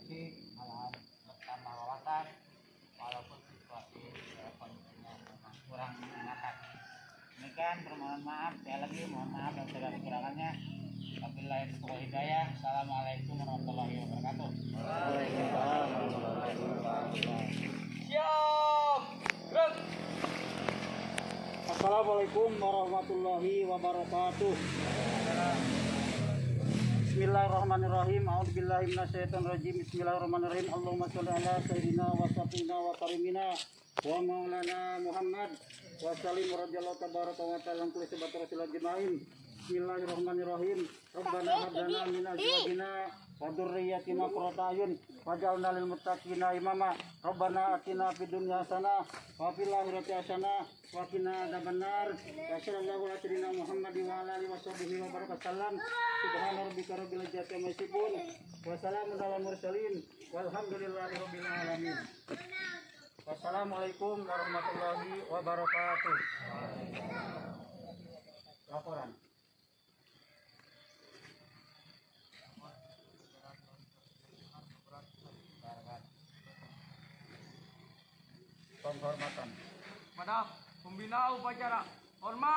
kondisi malahan bertambah wawasan walaupun situasi kondisinya memang kurang menyenangkan. Demikian permohonan maaf, sekali lagi mohon maaf dan segala kekurangannya. Wabillahi taufiq hidayah. Assalamualaikum warahmatullahi wabarakatuh. Waalaikumsalam warahmatullahi wabarakatuh. Siap. Gerak. Assalamualaikum warahmatullahi wabarakatuh. Bismillahirrahmanirrahim. A'udzubillahi minasyaitonirrajim. Bismillahirrahmanirrahim. Allahumma sholli ala sayyidina wa safina wa karimina wa maulana Muhammad wa sallim radhiyallahu tabaraka wa ta'ala kulli sahabat rasulullah jemain. Bismillahirrahmanirrahim. Rabbana hab lana min azwajina wa dzurriyyatina qurrata a'yun waj'alna lil muttaqina imama. Rabbana atina fid dunya hasanah wa fil akhirati hasanah wa qina adzabannar. Wa sallallahu ala sayyidina Muhammadin wa ala alihi washabbihi wa baraka sallam. Subhana rabbika rabbil izzati amma yasifun wa salamun alal mursalin walhamdulillahi rabbil alamin. Wassalamualaikum warahmatullahi wabarakatuh. Laporan. Penghormatan Pada pembina upacara hormat.